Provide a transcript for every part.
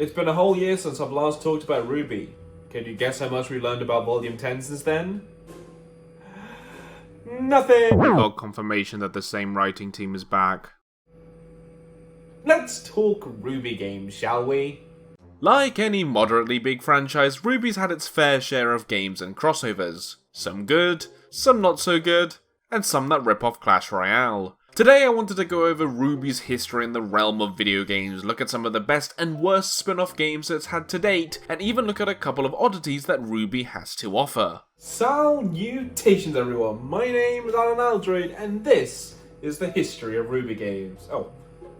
It's been a whole year since I've last talked about RWBY. Can you guess how much we learned about Volume 10 since then? Nothing! We got confirmation that the same writing team is back. Let's talk RWBY games, shall we? Like any moderately big franchise, RWBY's had its fair share of games and crossovers. Some good, some not so good, and some that rip off Clash Royale. Today I wanted to go over RWBY's history in the realm of video games, look at some of the best and worst spin-off games it's had to date, and even look at a couple of oddities that RWBY has to offer. Salutations everyone, my name is Allan Aldroid, and this is the history of RWBY games. Oh,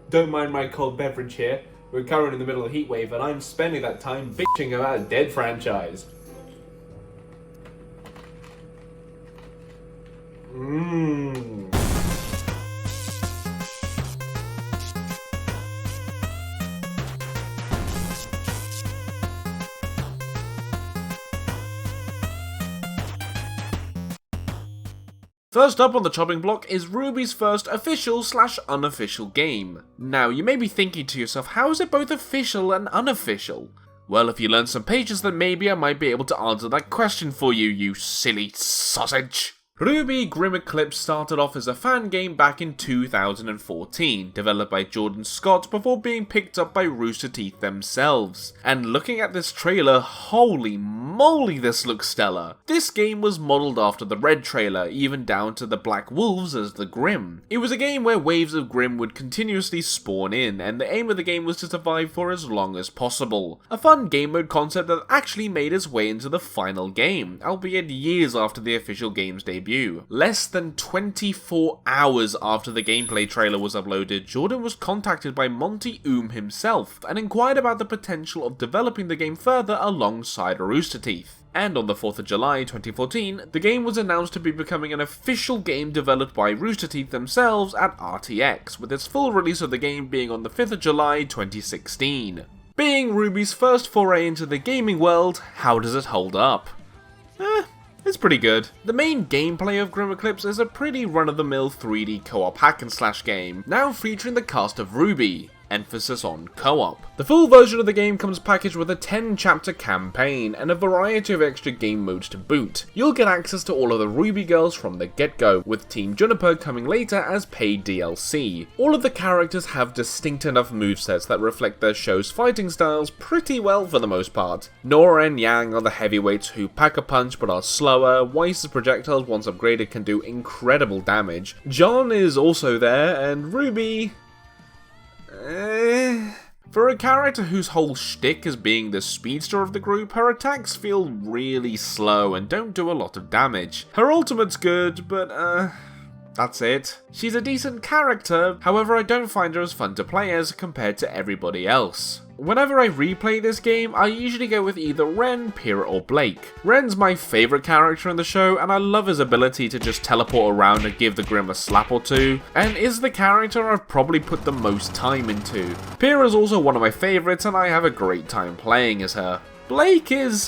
don't mind my cold beverage here, we're currently in the middle of a heatwave and I'm spending that time bitching about a dead franchise. First up on the chopping block is RWBY's first official/unofficial game. Now, you may be thinking to yourself, how is it both official and unofficial? Well, if you learn some pages, then maybe I might be able to answer that question for you, you silly sausage. RWBY Grim Eclipse started off as a fan game back in 2014, developed by Jordan Scott before being picked up by Rooster Teeth themselves. And looking at this trailer, holy moly, this looks stellar. This game was modelled after the Red trailer, even down to the Black Wolves as the Grim. It was a game where waves of Grim would continuously spawn in, and the aim of the game was to survive for as long as possible. A fun game mode concept that actually made its way into the final game, albeit years after the official game's debut. Less than 24 hours after the gameplay trailer was uploaded, Jordan was contacted by Monty Oom himself and inquired about the potential of developing the game further alongside Rooster Teeth. And on the 4th of July 2014, the game was announced to be becoming an official game developed by Rooster Teeth themselves at RTX, with its full release of the game being on the 5th of July 2016. Being RWBY's first foray into the gaming world, how does it hold up? It's pretty good. The main gameplay of Grim Eclipse is a pretty run-of-the-mill 3D co-op hack-and-slash game, now featuring the cast of RWBY. Emphasis on co-op. The full version of the game comes packaged with a 10-chapter campaign and a variety of extra game modes to boot. You'll get access to all of the RWBY girls from the get-go, with Team Juniper coming later as paid DLC. All of the characters have distinct enough movesets that reflect their show's fighting styles pretty well for the most part. Nora and Yang are the heavyweights who pack a punch but are slower. Weiss's projectiles, once upgraded, can do incredible damage. John is also there, and RWBY... For a character whose whole shtick is being the speedster of the group, her attacks feel really slow and don't do a lot of damage. Her ultimate's good, but that's it. She's a decent character, however I don't find her as fun to play as compared to everybody else. Whenever I replay this game, I usually go with either Ren, Pyrrha, or Blake. Ren's my favourite character in the show, and I love his ability to just teleport around and give the Grim a slap or two, and is the character I've probably put the most time into. Pyrrha's also one of my favourites, and I have a great time playing as her. Blake is,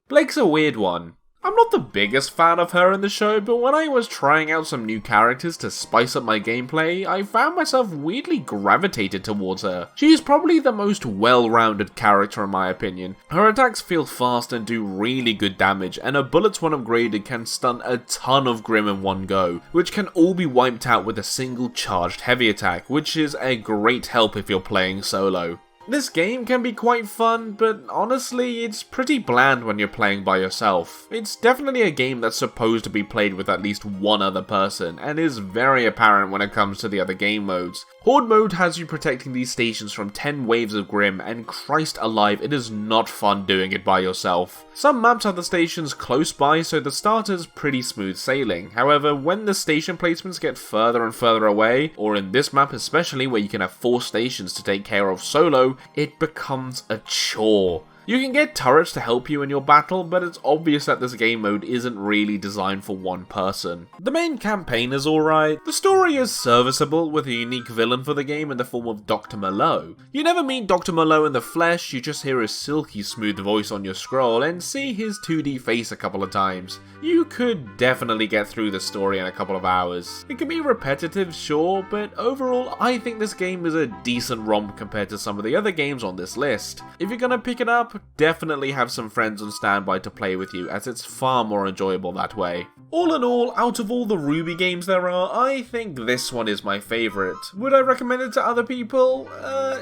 Blake's a weird one. I'm not the biggest fan of her in the show, but when I was trying out some new characters to spice up my gameplay, I found myself weirdly gravitated towards her. She is probably the most well-rounded character in my opinion. Her attacks feel fast and do really good damage, and her bullets when upgraded can stun a ton of Grim in one go, which can all be wiped out with a single charged heavy attack, which is a great help if you're playing solo. This game can be quite fun, but honestly, it's pretty bland when you're playing by yourself. It's definitely a game that's supposed to be played with at least one other person, and is very apparent when it comes to the other game modes. Horde mode has you protecting these stations from 10 waves of Grim, and Christ alive, it is not fun doing it by yourself. Some maps have the stations close by, so the start is pretty smooth sailing. However, when the station placements get further and further away, or in this map especially where you can have 4 stations to take care of solo, it becomes a chore. You can get turrets to help you in your battle, but it's obvious that this game mode isn't really designed for one person. The main campaign is alright, the story is serviceable with a unique villain for the game in the form of Dr. Moreau. You never meet Dr. Moreau in the flesh, you just hear his silky smooth voice on your scroll and see his 2D face a couple of times. You could definitely get through the story in a couple of hours. It can be repetitive, sure, but overall I think this game is a decent romp compared to some of the other games on this list. If you're gonna pick it up, definitely have some friends on standby to play with you, as it's far more enjoyable that way. All in all, out of all the RWBY games there are, I think this one is my favourite. Would I recommend it to other people?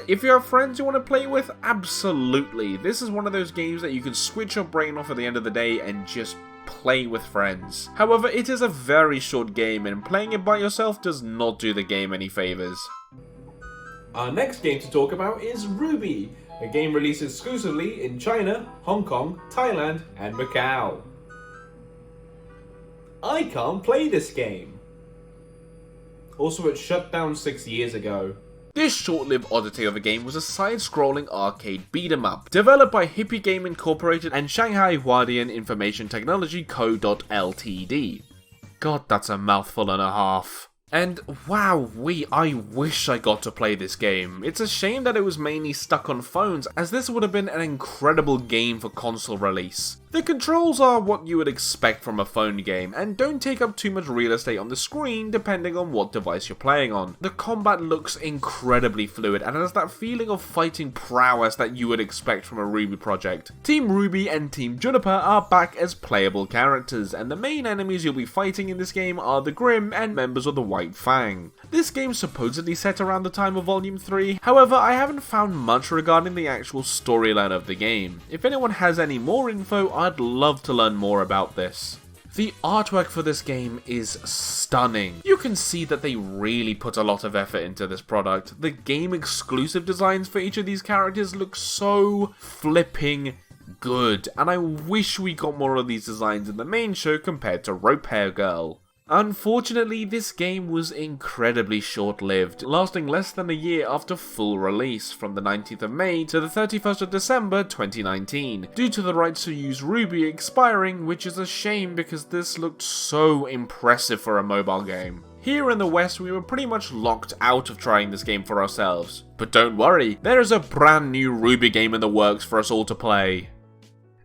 If you have friends you want to play with, absolutely. This is one of those games that you can switch your brain off at the end of the day and just play with friends. However, it is a very short game and playing it by yourself does not do the game any favours. Our next game to talk about is RWBY, a game released exclusively in China, Hong Kong, Thailand, and Macau. I can't play this game. Also, it shut down 6 years ago. This short-lived oddity of a game was a side-scrolling arcade beat-em-up, developed by Hippie Game Incorporated and Shanghai Huadian Information Technology Co. Ltd. God, that's a mouthful and a half. And wowee, I wish I got to play this game. It's a shame that it was mainly stuck on phones, as this would have been an incredible game for console release. The controls are what you would expect from a phone game, and don't take up too much real estate on the screen depending on what device you're playing on. The combat looks incredibly fluid and has that feeling of fighting prowess that you would expect from a RWBY project. Team RWBY and Team Juniper are back as playable characters, and the main enemies you'll be fighting in this game are the Grim and members of the White Fang. This game's supposedly set around the time of Volume 3, however I haven't found much regarding the actual storyline of the game. If anyone has any more info, I'd love to learn more about this. The artwork for this game is stunning. You can see that they really put a lot of effort into this product. The game exclusive designs for each of these characters look so flipping good, and I wish we got more of these designs in the main show compared to Rope Hair Girl. Unfortunately, this game was incredibly short-lived, lasting less than a year after full release, from the 19th of May to the 31st of December 2019, due to the rights to use RWBY expiring, which is a shame because this looked so impressive for a mobile game. Here in the West, we were pretty much locked out of trying this game for ourselves. But don't worry, there is a brand new RWBY game in the works for us all to play.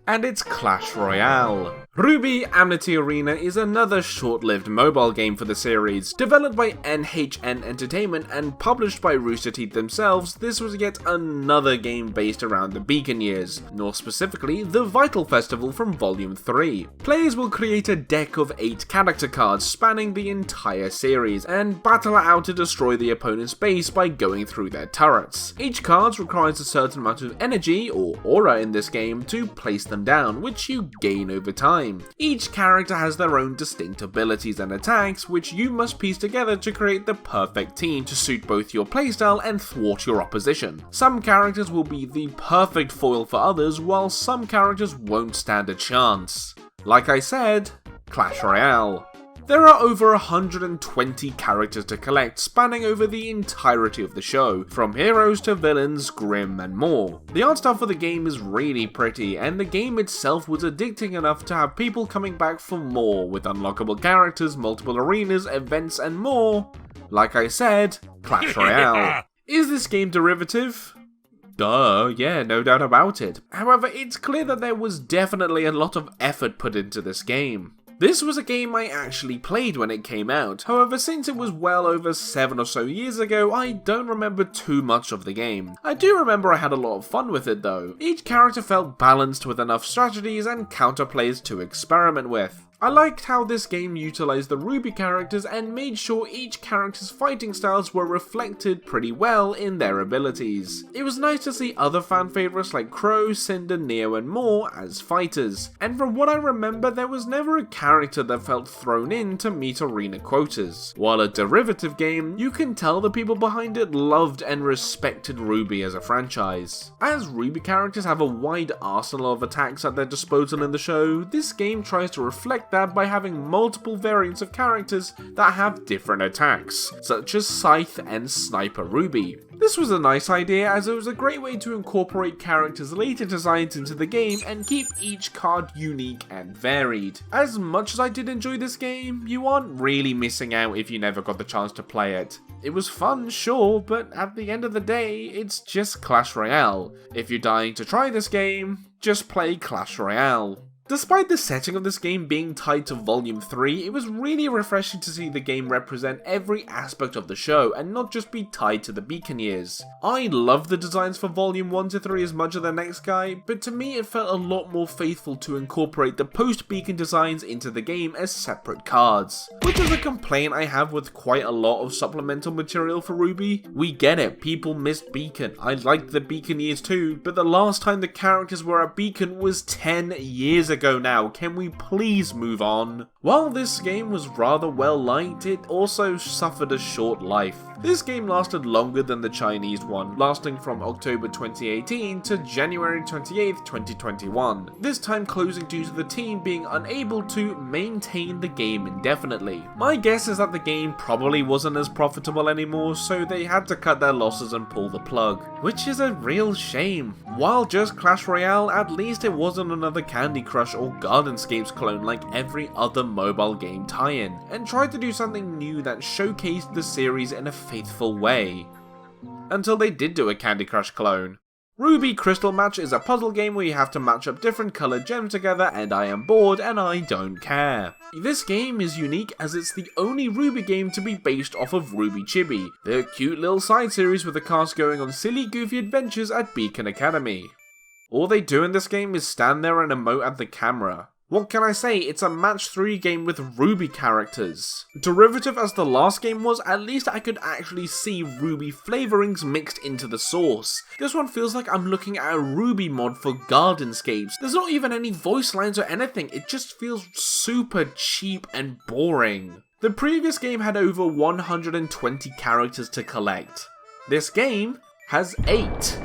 And it's Clash Royale. RWBY Amity Arena is another short-lived mobile game for the series. Developed by NHN Entertainment and published by Rooster Teeth themselves, this was yet another game based around the Beacon Years, more specifically the Vital Festival from Volume 3. Players will create a deck of 8 character cards spanning the entire series, and battle it out to destroy the opponent's base by going through their turrets. Each card requires a certain amount of energy, or aura in this game, to place them down, which you gain over time. Each character has their own distinct abilities and attacks, which you must piece together to create the perfect team to suit both your playstyle and thwart your opposition. Some characters will be the perfect foil for others, while some characters won't stand a chance. Like I said, Clash Royale. There are over 120 characters to collect, spanning over the entirety of the show, from heroes to villains, Grim, and more. The art style for the game is really pretty, and the game itself was addicting enough to have people coming back for more, with unlockable characters, multiple arenas, events, and more. Like I said, Clash Royale. Is this game derivative? Duh, yeah, no doubt about it. However, it's clear that there was definitely a lot of effort put into this game. This was a game I actually played when it came out, however since it was well over 7 or so years ago, I don't remember too much of the game. I do remember I had a lot of fun with it though. Each character felt balanced with enough strategies and counterplays to experiment with. I liked how this game utilised the RWBY characters and made sure each character's fighting styles were reflected pretty well in their abilities. It was nice to see other fan favourites like Crow, Cinder, Neo and more as fighters, and from what I remember there was never a character that felt thrown in to meet arena quotas. While a derivative game, you can tell the people behind it loved and respected RWBY as a franchise. As RWBY characters have a wide arsenal of attacks at their disposal in the show, this game tries to reflect respect that by having multiple variants of characters that have different attacks, such as Scythe and Sniper RWBY. This was a nice idea as it was a great way to incorporate characters' later designs into the game and keep each card unique and varied. As much as I did enjoy this game, you aren't really missing out if you never got the chance to play it. It was fun, sure, but at the end of the day, it's just Clash Royale. If you're dying to try this game, just play Clash Royale. Despite the setting of this game being tied to Volume 3, it was really refreshing to see the game represent every aspect of the show and not just be tied to the beacon years. I love the designs for Volume 1 to 3 as much as the next guy, but to me it felt a lot more faithful to incorporate the post-beacon designs into the game as separate cards. Which is a complaint I have with quite a lot of supplemental material for RWBY. We get it, people missed beacon. I liked the beacon years too, but the last time the characters were at beacon was 10 years ago now. Can we please move on? While this game was rather well liked, it also suffered a short life. This game lasted longer than the Chinese one, lasting from October 2018 to January 28th, 2021. This time closing due to the team being unable to maintain the game indefinitely. My guess is that the game probably wasn't as profitable anymore, so they had to cut their losses and pull the plug. Which is a real shame. While just Clash Royale, at least it wasn't another Candy Crush or Gardenscapes clone like every other mobile game tie-in, and tried to do something new that showcased the series in a faithful way. Until they did do a Candy Crush clone. RWBY Crystal Match is a puzzle game where you have to match up different coloured gems together, and I am bored and I don't care. This game is unique as it's the only RWBY game to be based off of RWBY Chibi, the cute little side series with the cast going on silly goofy adventures at Beacon Academy. All they do in this game is stand there and emote at the camera. What can I say, it's a match 3 game with RWBY characters. Derivative as the last game was, at least I could actually see RWBY flavourings mixed into the sauce. This one feels like I'm looking at a RWBY mod for Gardenscapes. There's not even any voice lines or anything, it just feels super cheap and boring. The previous game had over 120 characters to collect. This game has 8.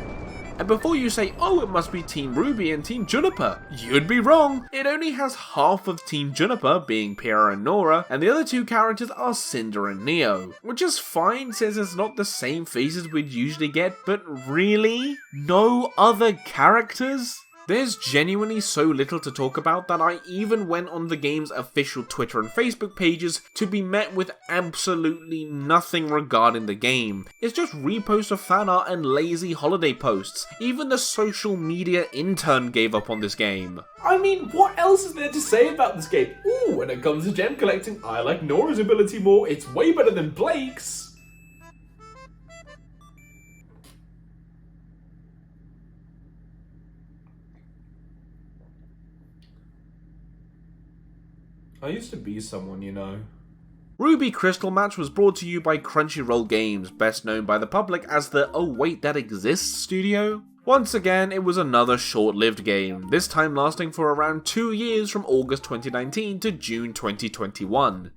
And before you say, oh, it must be Team RWBY and Team Juniper, you'd be wrong. It only has half of Team Juniper, being Pyrrha and Nora, and the other 2 characters are Cinder and Neo. Which is fine since it's not the same faces we'd usually get, but really? No other characters? There's genuinely so little to talk about that I even went on the game's official Twitter and Facebook pages to be met with absolutely nothing regarding the game. It's just reposts of fan art and lazy holiday posts. Even the social media intern gave up on this game. I mean, what else is there to say about this game? Ooh, when it comes to gem collecting, I like Nora's ability more. It's way better than Blake's. I used to be someone, you know. RWBY Crystal Match was brought to you by Crunchyroll Games, best known by the public as the Oh Wait That Exists studio. Once again, it was another short-lived game, this time lasting for around 2 years from August 2019 to June 2021.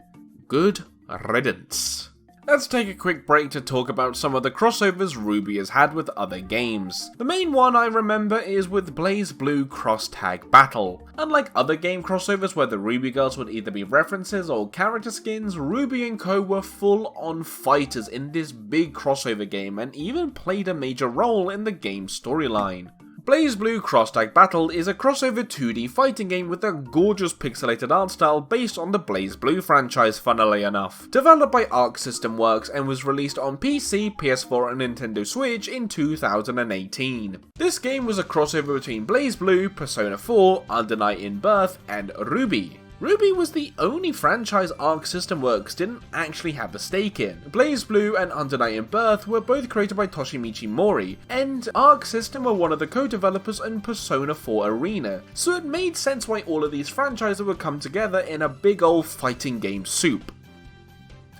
Good riddance. Let's take a quick break to talk about some of the crossovers RWBY has had with other games. The main one I remember is with BlazBlue Cross Tag Battle. Unlike other game crossovers where the RWBY girls would either be references or character skins, RWBY and co were full-on fighters in this big crossover game and even played a major role in the game's storyline. BlazBlue Cross Tag Battle is a crossover 2D fighting game with a gorgeous pixelated art style based on the BlazBlue franchise, funnily enough. Developed by Arc System Works and was released on PC, PS4 and Nintendo Switch in 2018. This game was a crossover between BlazBlue, Persona 4, Under Night in Birth, and RWBY. RWBY was the only franchise Arc System Works didn't actually have a stake in. BlazBlue and Under Night in Birth were both created by Toshimichi Mori, and Arc System were one of the co-developers in Persona 4 Arena, so it made sense why all of these franchises would come together in a big old fighting game soup.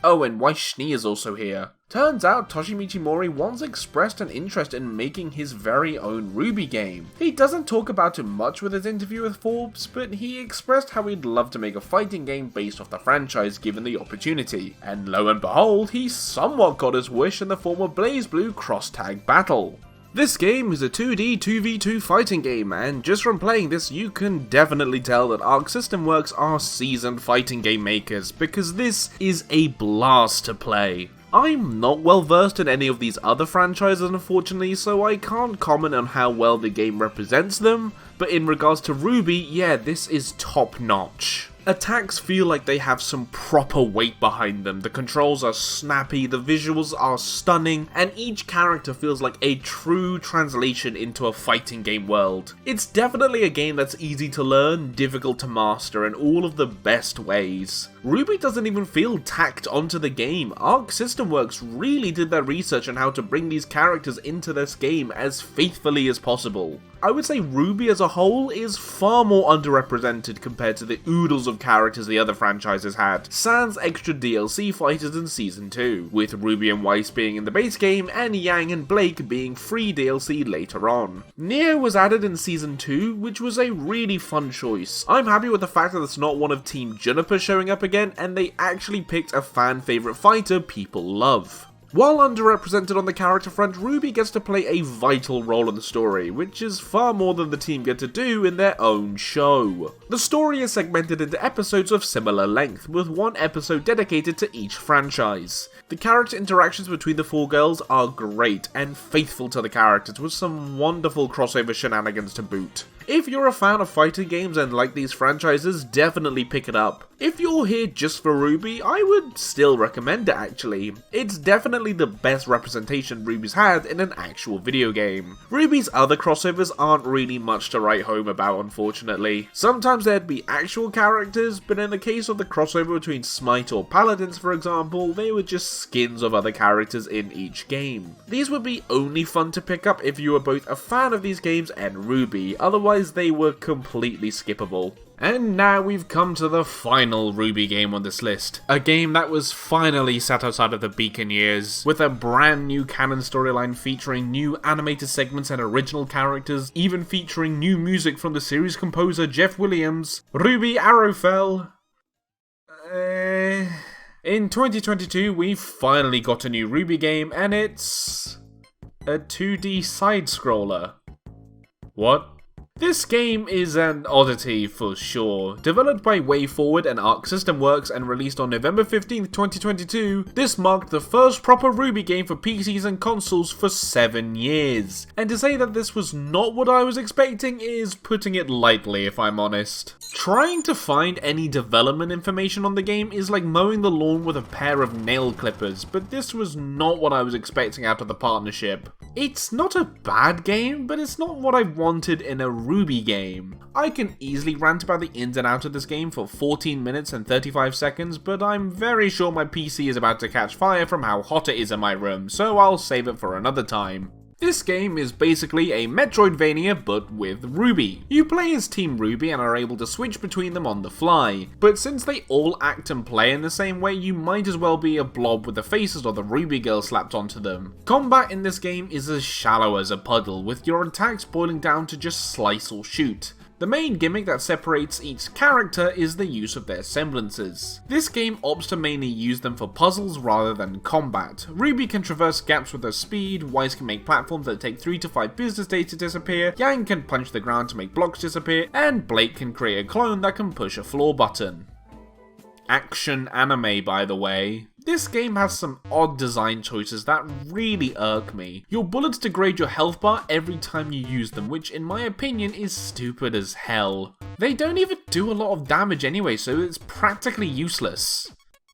Oh, and why Schnee is also here. Turns out Toshimichi Mori once expressed an interest in making his very own RWBY game. He doesn't talk about it much with his interview with Forbes, but he expressed how he'd love to make a fighting game based off the franchise given the opportunity. And lo and behold, he somewhat got his wish in the form of BlazBlue Cross Tag Battle. This game is a 2D 2v2 fighting game, and just from playing this you can definitely tell that Arc System Works are seasoned fighting game makers, because this is a blast to play. I'm not well versed in any of these other franchises unfortunately, so I can't comment on how well the game represents them, but in regards to RWBY, yeah, this is top notch. Attacks feel like they have some proper weight behind them, the controls are snappy, the visuals are stunning, and each character feels like a true translation into a fighting game world. It's definitely a game that's easy to learn, difficult to master in all of the best ways. RWBY doesn't even feel tacked onto the game. Arc System Works really did their research on how to bring these characters into this game as faithfully as possible. I would say RWBY as a whole is far more underrepresented compared to the oodles of characters the other franchises had, sans extra DLC fighters in Season 2, with Ruby and Weiss being in the base game and Yang and Blake being free DLC later on. Neo was added in Season 2, which was a really fun choice. I'm happy with the fact that it's not one of Team Juniper showing up again, and they actually picked a fan favourite fighter people love. While underrepresented on the character front, RWBY gets to play a vital role in the story, which is far more than the team get to do in their own show. The story is segmented into episodes of similar length, with one episode dedicated to each franchise. The character interactions between the four girls are great and faithful to the characters, with some wonderful crossover shenanigans to boot. If you're a fan of fighting games and like these franchises, definitely pick it up. If you're here just for RWBY, I would still recommend it actually. It's definitely the best representation RWBY's had in an actual video game. RWBY's other crossovers aren't really much to write home about unfortunately. Sometimes there'd be actual characters, but in the case of the crossover between Smite or Paladins for example, they were just skins of other characters in each game. These would be only fun to pick up if you were both a fan of these games and RWBY, otherwise they were completely skippable. And now we've come to the final RWBY game on this list. A game that was finally set outside of the beacon years, with a brand new canon storyline featuring new animated segments and original characters, even featuring new music from the series composer Jeff Williams. RWBY Arrowfell. In 2022, we finally got a new RWBY game, and it's a 2D side-scroller. What? This game is an oddity for sure. Developed by WayForward and Arc System Works and released on November 15th, 2022, this marked the first proper RWBY game for PCs and consoles for 7 years. And to say that this was not what I was expecting is putting it lightly, if I'm honest. Trying to find any development information on the game is like mowing the lawn with a pair of nail clippers, but this was not what I was expecting out of the partnership. It's not a bad game, but it's not what I wanted in a RWBY game. I can easily rant about the ins and outs of this game for 14 minutes and 35 seconds, but I'm very sure my PC is about to catch fire from how hot it is in my room, so I'll save it for another time. This game is basically a Metroidvania but with RWBY. You play as Team RWBY and are able to switch between them on the fly, but since they all act and play in the same way, you might as well be a blob with the faces of the RWBY girl slapped onto them. Combat in this game is as shallow as a puddle, with your attacks boiling down to just slice or shoot. The main gimmick that separates each character is the use of their semblances. This game opts to mainly use them for puzzles rather than combat. RWBY can traverse gaps with her speed, Weiss can make platforms that take 3 to 5 business days to disappear, Yang can punch the ground to make blocks disappear, and Blake can create a clone that can push a floor button. Action anime, by the way. This game has some odd design choices that really irk me. Your bullets degrade your health bar every time you use them, which in my opinion is stupid as hell. They don't even do a lot of damage anyway, so it's practically useless.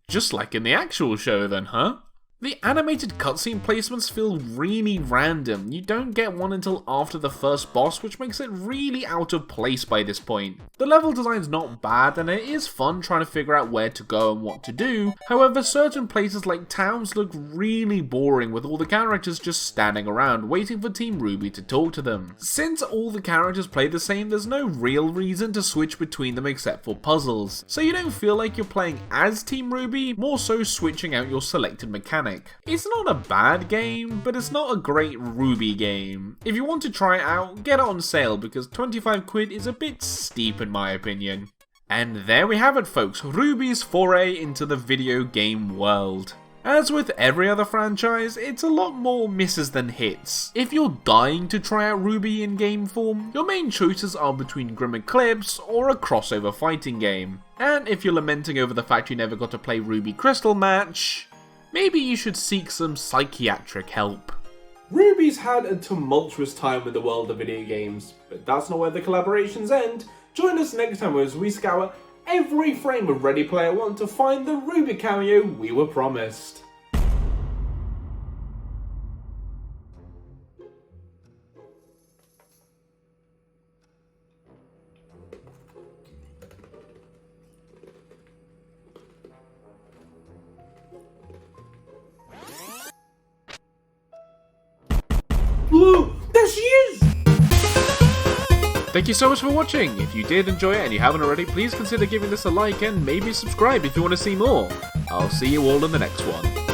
Just like in the actual show then, huh? The animated cutscene placements feel really random. You don't get one until after the first boss, which makes it really out of place by this point. The level design's not bad, and it is fun trying to figure out where to go and what to do. However, certain places like towns look really boring with all the characters just standing around waiting for Team RWBY to talk to them. Since all the characters play the same, there's no real reason to switch between them except for puzzles. So you don't feel like you're playing as Team RWBY, more so switching out your selected mechanic. It's not a bad game, but it's not a great RWBY game. If you want to try it out, get it on sale because 25 quid is a bit steep in my opinion. And there we have it folks, RWBY's foray into the video game world. As with every other franchise, it's a lot more misses than hits. If you're dying to try out RWBY in game form, your main choices are between Grim Eclipse or a crossover fighting game. And if you're lamenting over the fact you never got to play RWBY Crystal Match, maybe you should seek some psychiatric help. RWBY's had a tumultuous time in the world of video games, but that's not where the collaborations end. Join us next time as we scour every frame of Ready Player One to find the RWBY cameo we were promised. Blue, there she is! Thank you so much for watching. If you did enjoy it and you haven't already, please consider giving this a like and maybe subscribe if you want to see more. I'll see you all in the next one.